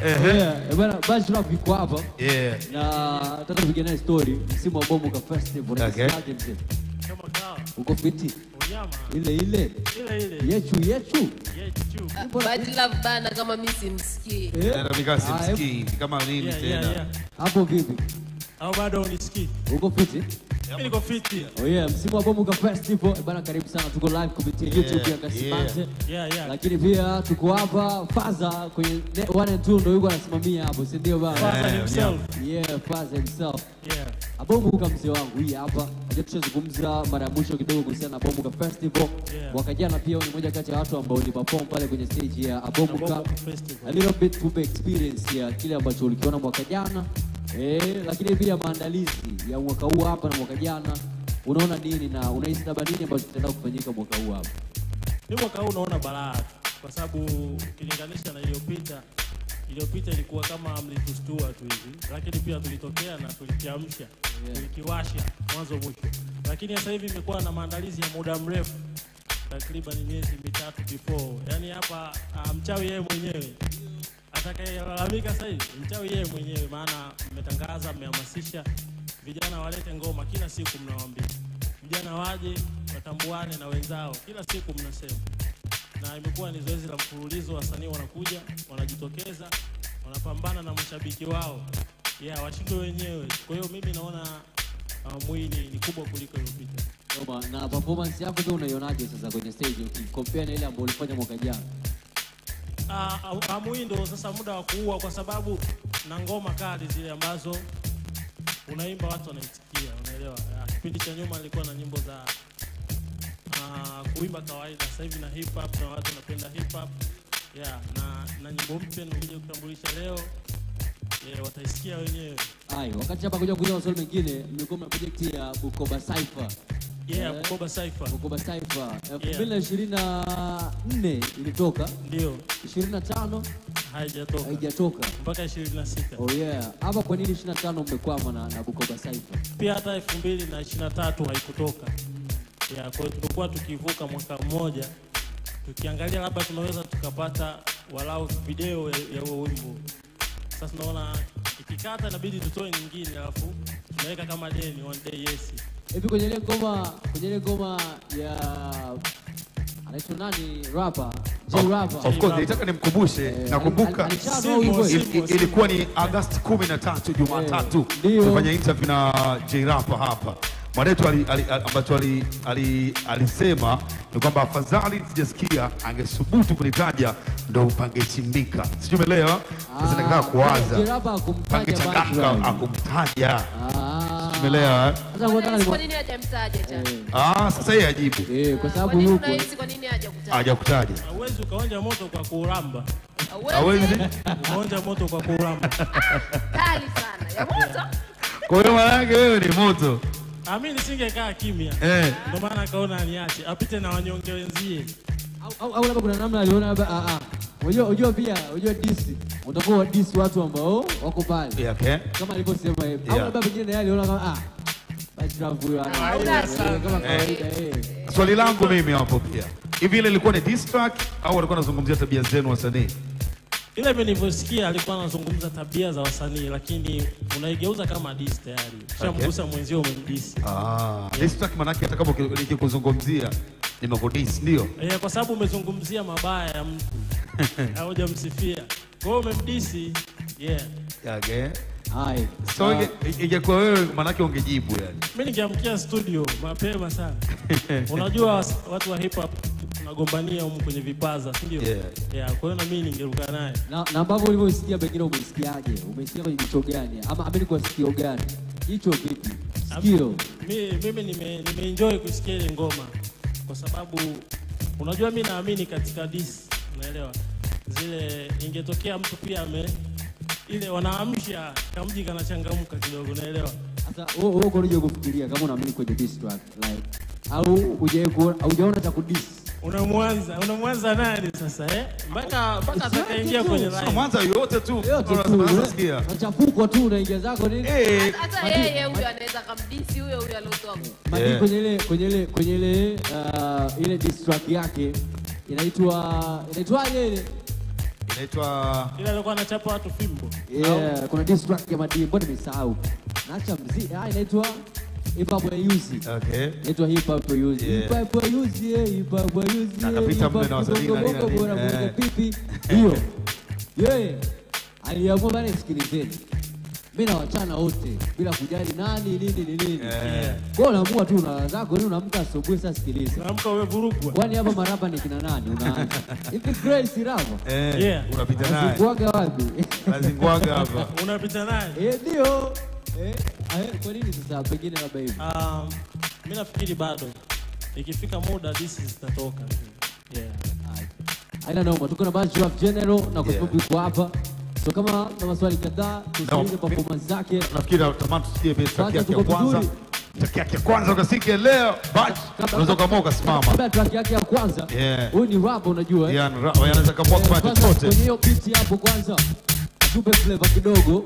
Yeah, bwana Bachelor yuko hapa. Yeah. Na nataka tupige naye story msimu wa Bomboka Festival. Okay. Kama kawa. Uko fiti? Unyama. Ile. Yechu. Bachelor bana kama mimi simsikii. Na mimi simsikii kama nini tena. Hapo vipi? Au bado unisikii? Uko fiti? Mimi niko fiti. Oh yeah, msimu wa Bomboka Festival bana, karibu sana, tuko live kupitia YouTube ya Kasibanze. Yeah. Lakini pia tuko hapa Faza kwenye 1 and 2 ndio yuko anasimamia hapo, si ndio bana? Faza himself. Yeah, Faza himself. Yeah. Bomboka mzee wangu hii hapa. Aje tushazungumza mara ya mwisho kidogo kuhusiana na Bomboka Festival. Mwaka jana pia ni mmoja kati ya watu ambao waliperform pale kwenye stage ya Bomboka Festival. A little bit to experience ya kile ambacho ulikiona mwaka jana. Lakini pia maandalizi ya mwaka huu hapa na mwaka jana, unaona nini na unahisi labda nini ambacho kitaenda kufanyika mwaka huu hapa? Ni mwaka huu unaona balaa kwa sababu ukilinganisha na iliyopita ilikuwa kama mlitustua tu hivi, lakini pia tulitokea na tulikiamsha, tulikiwasha mwanzo mwisho. Lakini sasa hivi imekuwa na maandalizi ya muda mrefu, takriban miezi 3 before. Yaani hapa mchawi yeye mwenyewe atakayelalamika sasa hivi mchawi yeye mwenyewe, maana mmetangaza, mmehamasisha vijana walete ngoma kila siku, mnawaambia vijana waje watambuane na wenzao, kila siku mnasema. Na imekuwa ni zoezi la mfululizo, wasanii wanakuja, wanajitokeza, wanapambana na mashabiki wao. Washindwe wenyewe. Kwa hiyo mimi naona mwili ni kubwa kuliko iliyopita. Na performance yako pia unaionaje sasa kwenye stage ukicompare na ile ambayo ulifanya mwaka jana? Mwindo sasa muda wa kuua, kwa sababu na ngoma kali zile ambazo unaimba watu wanaitikia, unaelewa. Kipindi cha nyuma nilikuwa na nyimbo za kuimba kawaida, sasa hivi na hip hop na watu wanapenda hip hop. Na nyimbo mpya nilikuja kutambulisha leo. Wataisikia wenyewe. Wakati hapa kuja kuuliza maswali mengine, mlikuwa mna project ya Bukoba Cypher. Bukoba Cypher. Bukoba Cypher. 2024 ilitoka. Ndio. 25 haijatoka. Mpaka 26. Oh yeah. Hapa kwa nini 25 mmekwama na Bukoba Cypher? Pia hata 2023 haikutoka. Kwa hiyo tulikuwa tukivuka mwaka mmoja, tukiangalia labda tunaweza tukapata walau video ya huo wimbo. Sasa tunaona ikikata inabidi tutoe nyingine, alafu tunaweka kama deni one day. Hivi kwenye ile ngoma ya anaitwa nani rapper? J-Rapper. Of course, nitaka nimkumbushe, nakumbuka ilikuwa ni Agosti 13 Jumatatu. Tulifanya interview na J-Rapper hapa. Mwanetu ambacho alisema ni kwamba afadhali sijasikia angesubutu kunitaja ndo pangechimbika. Sijui umeelewa? Sasa nataka kuanza. J-Rapper akumtaja. Akumtaja. Umeelewa? Kwa nini hajamtaja tena? Sasa yeye ajibu. Kwa sababu yuko. Kwa nini hajakutaja? Hajakutaja. Hauwezi ukaonja moto kwa kuramba. Hauwezi ukaonja moto kwa kuramba. Kali sana. Ya moto. Kwa hiyo maana yake wewe ni moto. Mimi nisingekaa kimya. Ndio maana akaona aniache apite na wanyonge wenzie. Au labda kuna namna aliona labda unajua diss. Utakuwa diss watu ambao wako pale. Okay. Kama alivyosema yeye. Au labda pengine yeye aliona kama basi huyo kama kawaida Swali langu mimi hapo pia. Hivi ile ilikuwa ni diss track au alikuwa anazungumzia tabia zenu wasanii? Ile mimi nilivyosikia alikuwa anazungumza tabia za wasanii, lakini unaigeuza kama diss tayari. Shamgusa mwenzio umemdiss. Diss track maana yake hata kama nikikuzungumzia nimekudis, ndio? Kwa sababu umezungumzia mabaya ya mtu. Haujamsifia. Kwa hiyo umemdisi. Okay. So ingekuwa wewe maana yake ungejibu yani. Mimi ningeamkia studio mapema sana. Unajua watu wa hip hop tunagombania huko kwenye vipaza, ndio? Kwa hiyo na mimi ningeruka naye. Na ambavyo ulivyosikia pengine umesikiaje? Umesikia kwenye jicho gani? Ama ameni kwa sikio gani? Jicho vipi? Sikio. Mimi nimeenjoy kusikia ile ngoma kwa sababu unajua mimi naamini katika diss, unaelewa? Zile ingetokea mtu pia ile wanaamsha kamji kanachangamka kidogo, unaelewa? Sasa wewe unaje kufikiria kama unaamini kwenye diss track like au hujaona cha kudiss? Unamwanza nani sasa mpaka atakaingia kwenye line. Mwanza yote tu unasikia. Machafuko tu unaingia zako nini? Hata yeye huyo anaweza kumdisi huyo aliotoa. Maki kwenye ile diss track yake inaitwa ile Inaitwa Ile alikuwa anachapa watu fimbo. Yeah, kuna diss track ya Madini, mbona nimesahau. Naacha mziki, inaitwa Hip Hop for Use. okay. Inaitwa Hip Hop for Use. Hip Hop for Use, Hip Hop for Use. Na kapita mle na wasanii na nini. Pipi. Hiyo. Yeah. Aliamua bana sikilizeni. Mimi na wachana wote bila kujali nani nini. Kwa unaamua tu na zako ni unaamka asubuhi sasa sikiliza. Unaamka wewe vurugwa. Kwani hapa marapa ni kina nani unaanza? Hivi Grace Rava? Yeah. Unapita naye. Unazingwaga wapi? Unazingwaga hapa. Unapita naye. Ndio. Kwa nini sasa pengine labda hivi? Mimi nafikiri bado ikifika muda this zitatoka. Yeah. Haina noma, tuko na bunch of general na kwa sababu yuko hapa. So kama na maswali kadhaa tusikize performance zake. Nafikiri tamam tusikie best track yake ya kwanza. Track yake ya kwanza ukasikia leo, but unaweza kama ukasimama. Kabla track yake ya kwanza. Huyu ni rap unajua eh? Yeah, anaweza kama kufanya chochote. Kwenye hiyo beat hapo kwanza. Tupe flavor kidogo.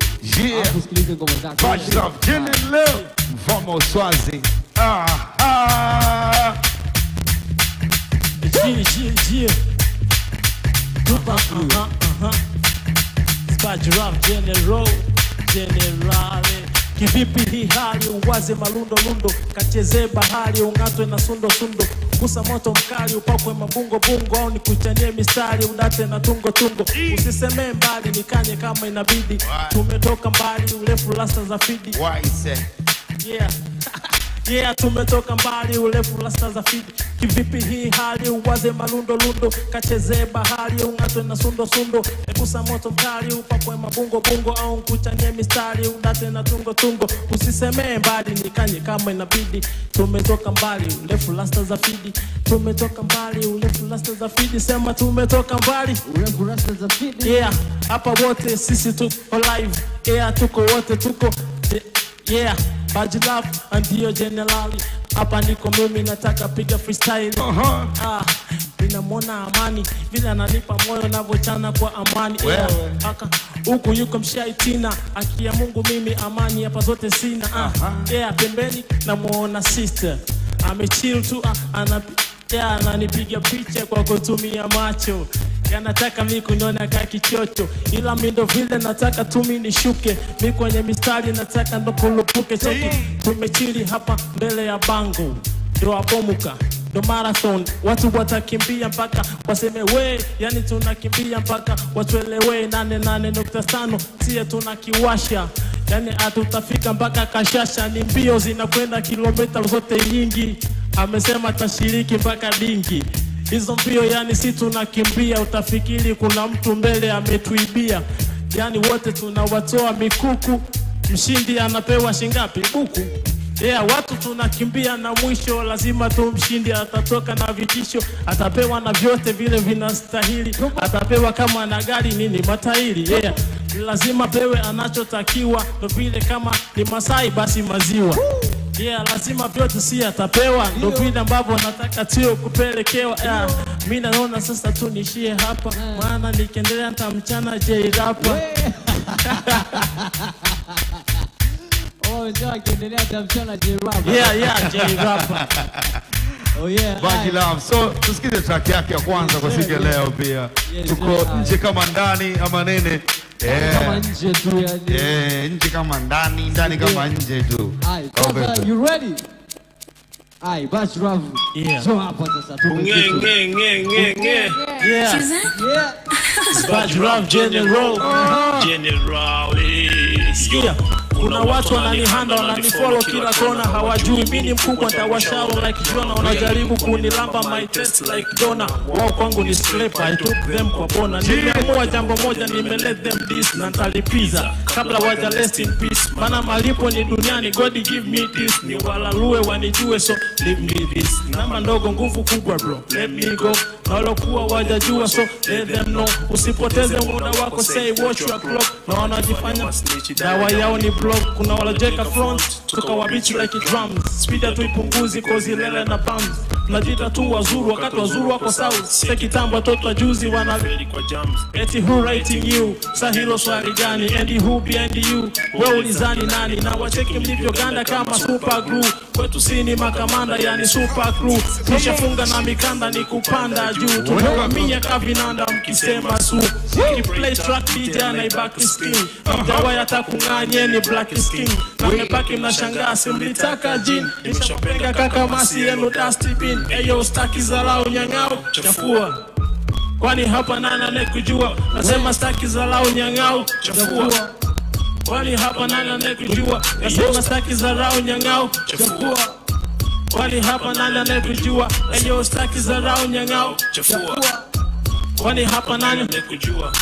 Hapo sikilize ngoma zake. Bunch of general leo. Mfamo Uswazi. Yeah. Tupa Spajrap General kivipi hii hali uwaze malundo kacheze bahari ungatwe na sundo kusa moto mkali upakwe mabungo au nikuchanie mistari udate na tungo usiseme mbali nikanye kama inabidi tumetoka mbali urefu rasta za fidi yeah tumetoka mbali urefu rasta za fidi kivipi hii hali uwaze malundo kacheze bahari ungatwe na sundo kusa moto mkali upakwe mabungo au nikuchanie mistari udate na tungo usiseme mbali nikanye kama inabidi tumetoka mbali urefu rasta za fidi tumetoka mbali urefu rasta za fidi sema tumetoka mbali urefu rasta za fidi yeah hapa wote sisi tuko live yeah tuko wote tuko yeah Bajilaf ndio generali hapa niko mimi nataka piga freestyle ninamwona amani vile ananipa moyo ninavyochana kwa amani aka huku yuko mshaitina akia Mungu mimi amani hapa zote sina yeah pembeni namuona sister amechill tu ananipiga picha kwa kutumia macho yanataka mimi kuniona kama kichocho ila mimi ndo vile nataka tu mimi nishuke mimi kwenye mistari nataka ndo kulupuke cheki tumechili hapa mbele ya bango ndo abomuka ndo marathon watu watakimbia mpaka waseme we yani tunakimbia mpaka watuelewe 88.5 sie tunakiwasha yani atutafika mpaka Kashasha ni mbio zinakwenda kilomita zote nyingi amesema tashiriki mpaka dingi hizo mbio yani si tunakimbia utafikiri kuna mtu mbele ametuibia yani wote tunawatoa mikuku mshindi anapewa shingapi buku yeah watu tunakimbia na mwisho lazima tumshindi atatoka na vitisho atapewa na vyote vile vinastahili atapewa kama na gari nini matairi yeah lazima pewe anachotakiwa ndo vile kama ni Masai basi maziwa yeah lazima vyote si atapewa ndo vile ambavyo nataka tio kupelekewa yeah mimi naona sasa tu nishie hapa maana nikiendelea nitamchana J-Rapa ndio akiendelea nitamchana J-Rapa yeah J-Rapa yeah Bajilaf so tusikize track yake ya kwanza kwa siku leo pia tuko nje kama ndani ama nene kama nje tu yani nje kama ndani kama nje tu you ready Bajilaf so hapa sasa nge yeah Bajilaf General kuna watu wananihanda wananifollow kila kona hawajui mimi mkubwa nitawashao like Jonah wanajaribu kunilamba my test like Jonah wao kwangu ni scraper I took them kwa bona nimeamua jambo moja let them this na nitalipiza kabla waja rest in peace maana malipo ni duniani God give me this ni walalue wanijue so leave me this namba ndogo nguvu kubwa bro let me go na walokuwa wajajua so let them know usipoteze muda wako say watch your clock na wanajifanya dawa yao ni kuna walojeka front tukawabichi like drums speed tuipunguzi cause ilele na bums tunajita tu wazuru wakati wazuru wako south. Sasa kitambo watoto juzi wanafeli kwa jams. Eti who writing you? Sa hilo swali gani? And who behind you? Wewe ulizani nani? Na wacheki mlivyo ganda kama super glue. Kwetu sini makamanda yani super crew. Tushafunga na mikanda ni kupanda juu. Tumemia kavinanda mkisema su. Play track DJ na ibaki skin. Mjawa yatakunganye ni black skin. Na mebaki mnashangaa simlitaka jin. Nishapenga kaka masi yenu dusty bin. Eyo staki zalao nyangao chafua. Kwani hapa nana nekujua. Nasema staki zalao nyangao chafua. Kwani hapa nana nekujua. Nasema staki zalao nyangao chafua. Kwani hapa nana nekujua. Eyo staki zalao nyangao chafua. Kwani hapa nani nekujua.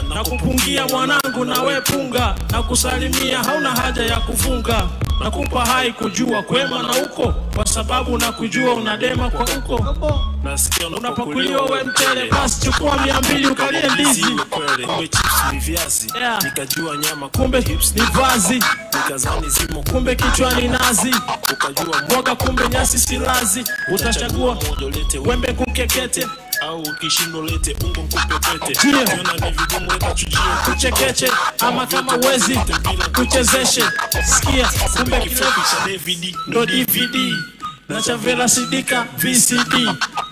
Na kupungia mwanangu na we punga. Na kusalimia hauna haja ya kufunga. Na kumpa hai kujua kwema na uko. Kwa sababu na kujua unadema kwa uko. Unapakuliwa we mchele. Basi chukua 200 ukalie ndizi. Kumbe chips ni viazi. Nikajua nyama. Kumbe hips ni vazi. Nikazani zimo. Kumbe kichwa ni nazi. Ukajua mboga kumbe nyasi silazi. Utachagua wembe kukekete. Au ukishindo lete ungo kupepete. Kiona ni vigumu weka chujio. Kuchekeche ama kama wezi kuchezeshe. Sikia kumbe kifupi cha DVD ndo DVD. Na chavela sidika VCD.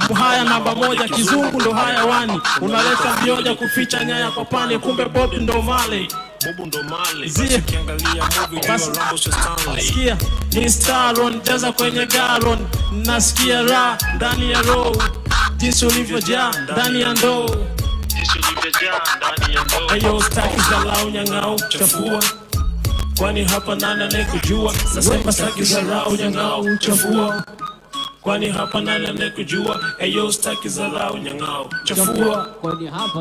Muhaya namba 1 kizungu ndo haya wani. Unaleta vioja kuficha nyaya kwa pane. Kumbe Bob ndo male. Bobo ndo male. Zia Kiangalia movie kwa Rambo Stanley. Sikia ni Stallone jaza kwenye gallon. Nasikia raha ndani ya roho. Jinsi ulivyojaa ndani ya ndoo. Jinsi ulivyojaa ndani ya ndoo. Ayo staki za lau nyangao chafua. Kwani hapa nana nekujua. Nasema staki za lau nyangao chafua. Kwani hapa nana nekujua. Ayo staki za lau nyangao chafua.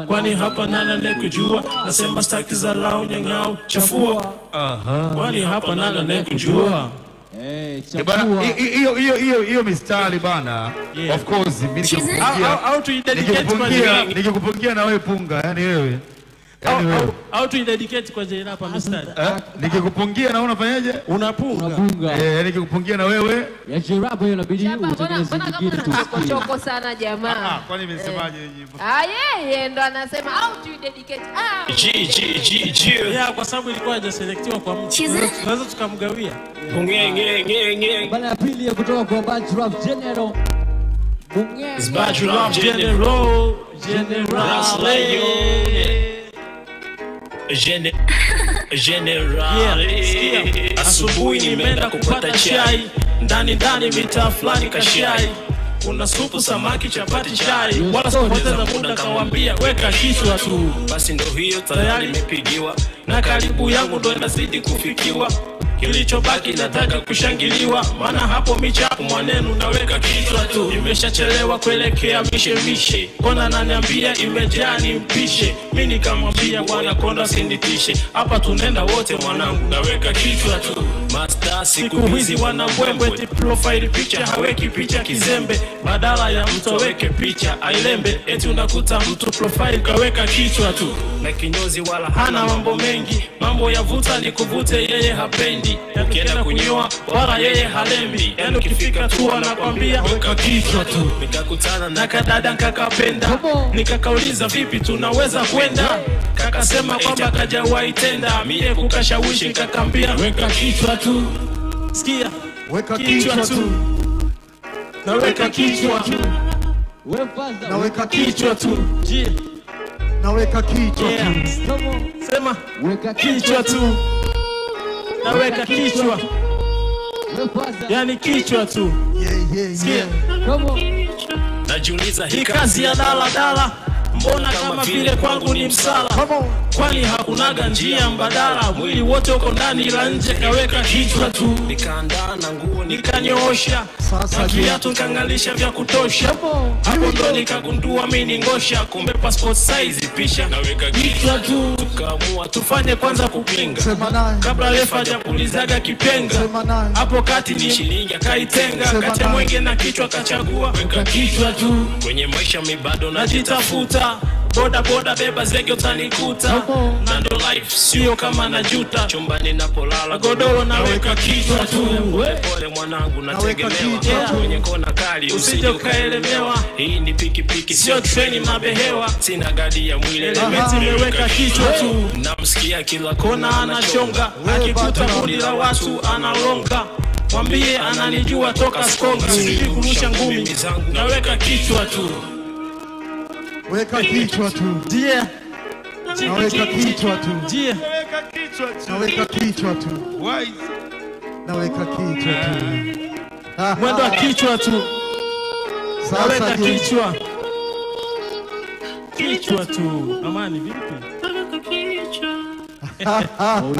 Kwani hapa nana nekujua. Nasema staki za lau nyangao chafua. Kwani hapa nana nekujua. Bana hiyo mistari bana. Of course mimi nikikupungia na wewe punga yani wewe. Au tu dedicate kwa Jaila hapa mistari. Nikikupungia na unafanyaje? Unapunga. Nikikupungia na wewe. Ya Jaila hiyo inabidi utengeneze kitu tu. Choko sana jamaa. Kwani nimesemaje nyimbo? Yeye ndo anasema au tu dedicate. Yeah, kwa sababu ilikuwa hajaselectiwa kwa mtu. Tunaweza tukamgawia. Bana ya pili ya kutoka kwa Badge Rap General. Badge Rap General. Asubuhi nimeenda kupata chai. Ndani mitaa fulani kashai. Kuna supu, samaki, chapati, chai. Wala sikupoteza muda kawambia weka kichwa tu. Basi ndo hiyo tayari nimepigiwa. Na karibu yangu ndo inazidi kufikiwa. Kilichobaki nataka kushangiliwa. Maana hapo michapu mwanenu naweka kichwa tu. Nimeshachelewa kuelekea mishe. Kona naniambia imejaa nimpishe. Mimi nikamwambia bwana konda sinditishe. Hapa tunenda wote mwanangu naweka kichwa tu. Master siku hizi wanabwembwe ti profile picture. Haweki picha kizembe. Badala ya mtu weke picha ailembe. Eti unakuta mtu profile kaweka kichwa tu. Na kinyozi wala hana mambo mengi. Mambo ya vuta ni kuvute yeye hapendi. Ukienda kunyoa wala yeye halembi. Yani ukifika tu anakwambia weka kichwa tu. Nikakutana na kadada kakapenda. Nikakauliza vipi tunaweza kwenda. Kakasema kwamba kajawahi tenda. Mie kukashawishi kakambia weka kichwa tu. Sikia weka kichwa tu. Naweka kichwa tu. Naweka kichwa tu. Naweka kichwa tu. Sema weka kichwa tu. Naweka kichwa. Yani kichwa tu. Sikia najiuliza hii kazi ya dala mbona kama vile kwangu ni msala. Kwani hakunaga njia mbadala. Mwili wote uko ndani ila nje kaweka kichwa tu. Nikaandaa na nguo nikanyoosha. Sasa viatu nikangalisha vya kutosha. Hapo ndo nikagundua mimi ni ngosha. Kumbe passport size pisha. Naweka kichwa tu. Tukaamua tufanye kwanza kupinga. Kabla refa hajapulizaga kipenga. Hapo kati ni shilingi kaitenga. Kati mwenge na kichwa kachagua. Weka kichwa tu. Kwenye maisha mi bado najitafuta. boda boda beba zege utanikuta. Nando life sio kama najuta. Chumbani napolala godoro naweka kichwa tu. Pole mwanangu nategemewa. Kwenye kona kali usije ukaelemewa. Hii ni piki sio treni mabehewa. Sina gadi ya mwili elementi nimeweka kichwa tu. Namsikia kila kona anachonga. Akikuta kundi la watu analonga. Mwambie ananijua toka skonga. Sijui kurusha ngumi naweka kichwa tu. Weka kichwa tu. Yeah. Naweka kichwa tu. Yeah. Naweka kichwa tu. Naweka kichwa tu. Mwendo wa kichwa tu. Naweka kichwa. Kichwa tu. Amani vipi? Oh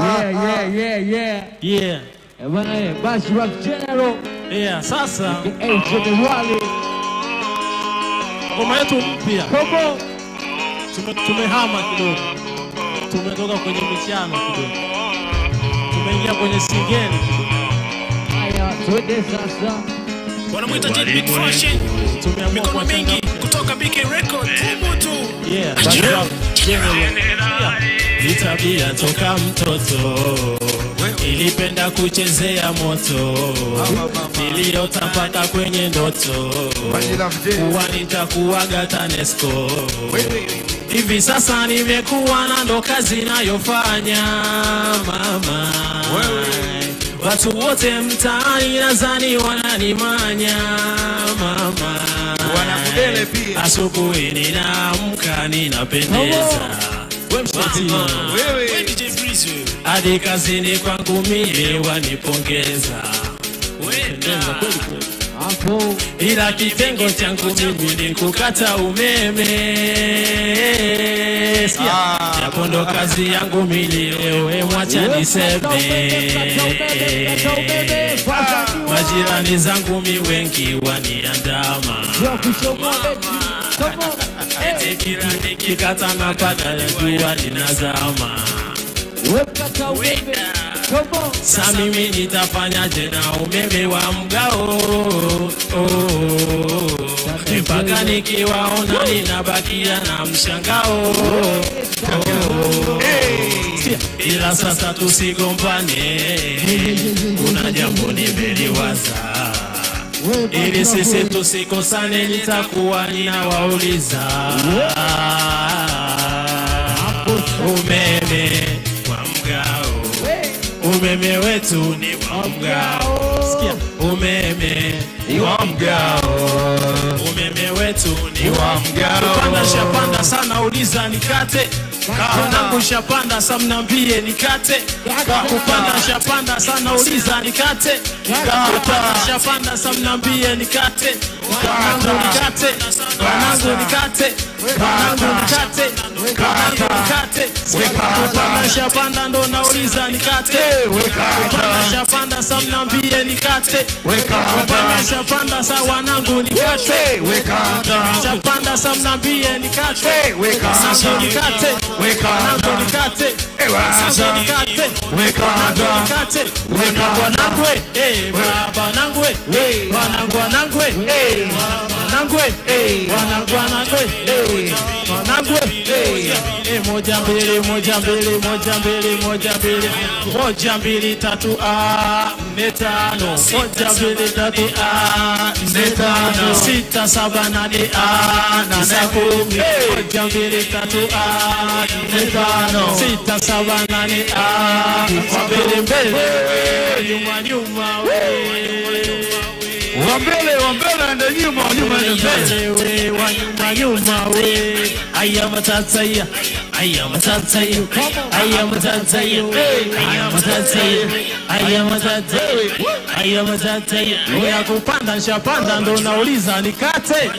yeah. Yeah. Bwana Bash Rap General. Yeah, sasa Jote Wale. ngoma yetu mpya. Kobo. Tumehama kidogo. Tumetoka kwenye michano kidogo. Tumeingia kwenye singeli kidogo. Haya, twende sasa. Wanamuita Big Fashion. Tumeamua kwa mengi kutoka BK Record. Yeah, Bash Rap General. Vitabia toka mtoto. Nilipenda kuchezea moto. Niliota mpaka kwenye ndoto. Kuwa nitakuwaga TANESCO. Hivi sasa nimekuwa na ndo kazi nayofanya mama. Watu wote mtaani nadhani wananimanya mama. Asubuhi ninaamka ninapendeza. Hadi kazini kwangu mimi wanipongeza. Ila kitengo changu mimi ni kukata umeme. Japo ndo kazi yangu mimi leo, mwacha niseme. Majirani zangu mi wengi waniandama. Eti kila nikikata napata jua linazama. Sa mimi nitafanyaje na umeme wa mgao? Mpaka nikiwaona ninabakia na mshangao. Ila sasa tusigombane, kuna jambo nimeliwaza. Ili sisi tusikosane nitakuwa ninawauliza. Umeme wa mgao, umeme wetu ni wa mgao. Sikia, umeme ni wa mgao, umeme wetu ni wa mgao. Kupanda shapanda sana uliza nikate. Wanangu shapanda sa mnambie nikate. Kupanda shapanda sana uliza nikate. Kupanda shapanda sa mnambie nikate. Wanangu nikate. Wanangu nikate. Wanangu nikate. Wanangu nikate. Kupanda shapanda ndo nauliza nikate. Kupanda shapanda sa mnambie nikate. Kupanda shapanda sa wanangu nikate. Shapanda sa mnambie nikate. Wanangu nikate. Wanangu nikate. Wanangu nikate. Wanangu nikate. Wanangu wanangu wanangu wanangu wanangu moja mbili moja mbili moja mbili moja mbili moja mbili tatu nne tano moja mbili tatu nne tano sita saba nane nane kumi moja mbili tatu nne tano sita saba nane mbele mbele nyuma nyuma Wambele ende nyuma ende mbele. Nyuma we. Ayama tataya. Ayama tataya. Ayama tataya. Ayama tataya. Ayama tataya. Ayama tataya. Oya kupanda shapanda ndo nauliza nikate.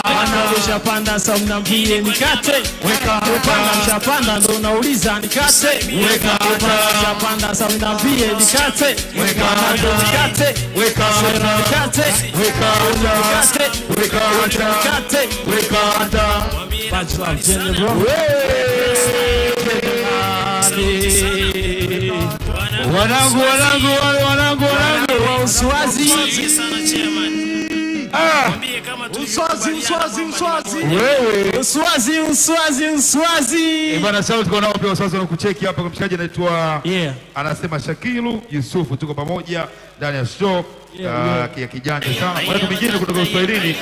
Wanalisha panda sa mnambie nikate. Kupanda shapanda ndo nauliza nikate. Kupanda shapanda sa mnambie nikate. Nikate. Nikate. Bash Rap General. Wanangu wa Uswazi. mwambie kama Uswazi. Wewe. Uswazi. Bana sawa, tuko nao pia sasa kucheki hapa kwa mshikaji anaitwa anasema Shakilu Yusufu, tuko pamoja ndani ya show ya kijanja sana. Kwa hiyo mwingine kutoka Uswahilini.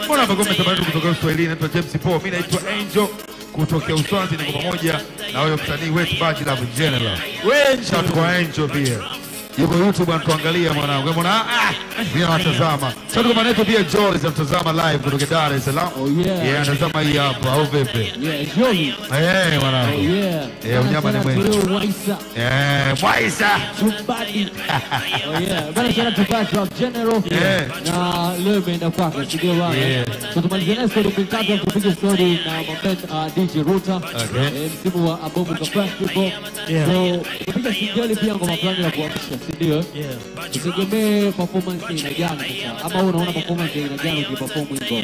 Mbona magome tabari kutoka Uswahilini anaitwa James Paul, mimi naitwa Angel kutoka Uswazi, niko pamoja na wewe msanii wetu Baji Love General. Wewe kwa Angel pia. Yuko YouTube anatuangalia mwanangu. Wewe mbona mimi nawatazama. Sasa kwa maana pia Joel anatazama live kutoka Dar es Salaam. Anatazama hii hapa au vipi? Joel. Mwanangu. Unyama ni mwenyewe. Mwaisa. Chumbani. Bana sana tupate Love General. Na leo imeenda kwake studio bana. Tutamalizia na story mbili kupiga story na Mohamed DJ Ruta. Msimu wa Abomu Festival. So kupiga single pia ngoma fulani ya kuamsha, si ndio? Tutegemee performance ina gani sasa? Ama unaona performance ina gani ukiperform hivyo?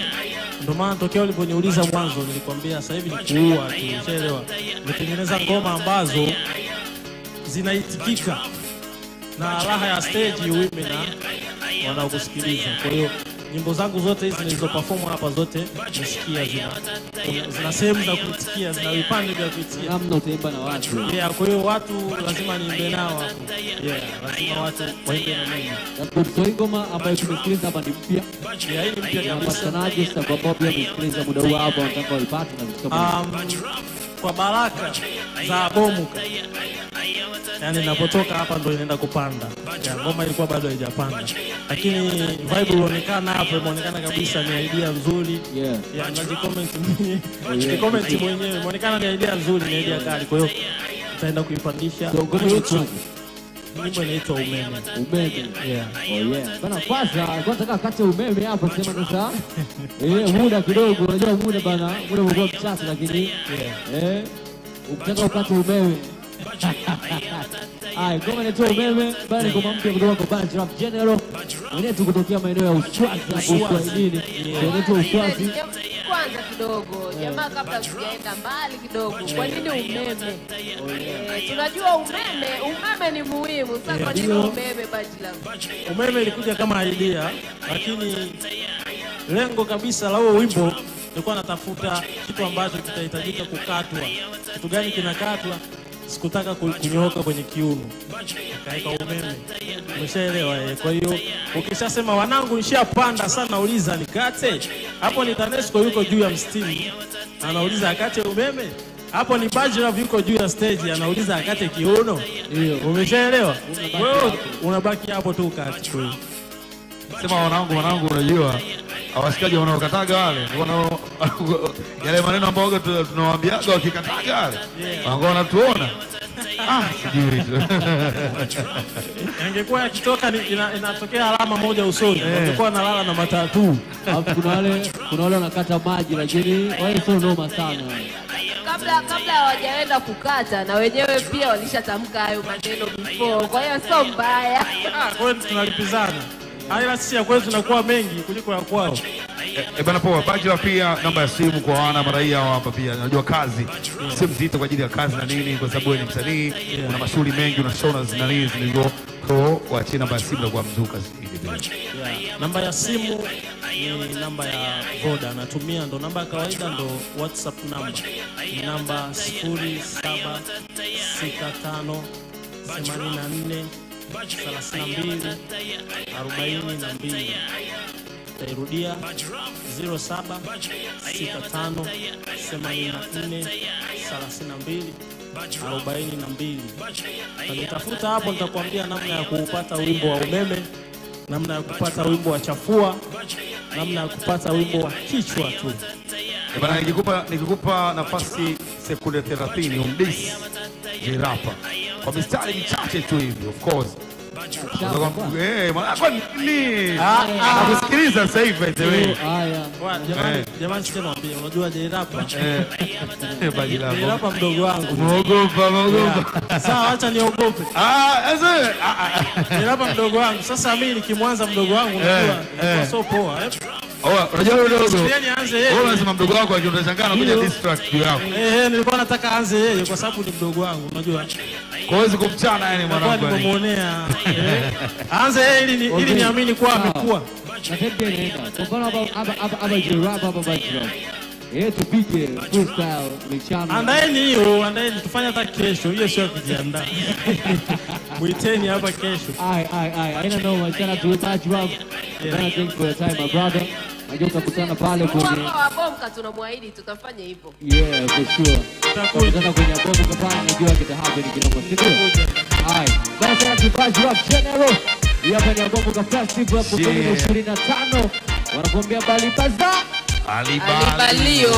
Ndio maana tokeo uliponiuliza mwanzo nilikwambia sasa hivi ni kuua tu, unaelewa? Nitengeneza ngoma ambazo zinaitikika na raha ya stage uimbe na wanaokusikiliza. Kwa hiyo nyimbo zangu zote hizi nilizoperform hapa zote nisikia zina sehemu za kuitikia, zina vipande vya kuitikia. Namna utaimba na watu. Kwa hiyo watu lazima niimbe nao hapo. Lazima watu waimbe na mimi. Na ngoma ambayo tumesikiliza hapa ni mpya. Hii ni mpya kabisa. Wasanaji sababu pia tumesikiliza muda huu hapa nataka waipate na vitu kama kwa baraka za Abomu. Yaani ninapotoka hapa ndo inaenda kupanda. Ngoma ilikuwa bado haijapanda. Lakini vibe ilionekana hapo, imeonekana kabisa ni idea nzuri. Najicomment mwenyewe. Imeonekana ni idea nzuri, ni idea kali. Kwa hiyo tutaenda kuipandisha. Nyimbo inaitwa Umeme. Bana kwanza nataka kati umeme hapa sema sasa. Muda kidogo, unajua muda bana, muda mkubwa mchache lakini ukitaka ukate umeme. Ngoma inaitwa Umeme, bali ngoma mpya kutoka kwa Baji Love General. Mwenetu kutokea maeneo ya Uswazi hapo Uswahilini. Inaitwa Uswazi. Kwanza kidogo, jamaa kabla tujaenda mbali kidogo. Kwa nini umeme? Tunajua umeme ni muhimu. Sasa kwa nini umeme Baji Love? Umeme ilikuja kama idea, lakini lengo kabisa la huo wimbo nilikuwa natafuta kitu ambacho kitahitajika kukatwa. Kitu gani kinakatwa? Sikutaka kunyooka kwenye kiuno. Kaeka umeme. Umeshaelewa? Kwa hiyo ukishasema wanangu nishapanda sana, uliza nikate. Hapo ni Tanesco yuko juu ya mstimi. Anauliza akate umeme. Hapo ni Baji Love yuko juu ya stage anauliza akate kiuno. Umeshaelewa? Wewe unabaki hapo tu kati. Sema wanangu unajua hawashikaji wanaokataga wale. Yale maneno ambayo tunawaambiaga wakikataga wale. Wango wanatuona. Sijui tu. Ingekuwa yakitoka inatokea alama moja usoni. Ungekuwa nalala na matatu. Kuna wale wanakata maji lakini wale sio noma sana. Kabla hawajaenda kukata na wenyewe pia walishatamka hayo maneno before. Kwa hiyo sio mbaya. Kwa hiyo tunalipizana. Haila sisi ya kwetu tunakuwa mengi kuliko ya kwao. Bana poa, Baji Love pia namba ya simu kwa wana maraia hapa pia. Najua kazi. Simu zito kwa ajili ya kazi na nini kwa sababu wewe ni msanii, una mashughuli mengi, una shows na nini zilizo kwa waachie namba ya simu na kwa mzuka hivi. Namba ya simu ni namba ya Voda natumia, ndo namba ya kawaida, ndo WhatsApp namba. Ni namba 0765 84 32 42. Tairudia 0765 84 32 42. Nitafuta hapo, nitakwambia namna ya kupata wimbo wa umeme, namna ya kupata wimbo wa chafua, namna ya kupata wimbo wa kichwa tu. Bana nikikupa nafasi sekunde 30 umdisi Jirapa kwa mistari michache tu hivi, of course. Nakusikiliza sasa hivi by the way. Jamani sema pia unajua Jirapa. Baji Love. Jirapa mdogo wangu. Muogopa. Sawa, acha niogope. Jirapa mdogo wangu. Sasa mimi nikimwanza mdogo wangu unajua sio poa. Unajua mdogo. Wewe unasema mdogo wako akiondashangana kuja distract yako. Nilikuwa nataka aanze yeye kwa sababu ni mdogo wangu, unajua. Kwa hiyo kumchana yani mwanangu. Nimemuonea. Aanze yeye ili niamini kwa amekuwa. na tembea inaenda. Kwa mfano hapa J-Rap hapa Bajira. Tupige freestyle michano. Andaeni tufanye hata kesho. Hiyo sio kujiandaa. Muiteni hapa kesho. Haina noma sana tu Bajira. Thanks for your time my brother. Najua tutakutana pale kwenye Abomka tunamwaahidi tutafanya hivyo. Yeah, for sure. Tutakutana kwenye Abomka pale najua kita happen kidogo. Basi Bajira General. Hapa ni Abomka Festival 2025. Wanakuambia Bali Baza. Alibalio.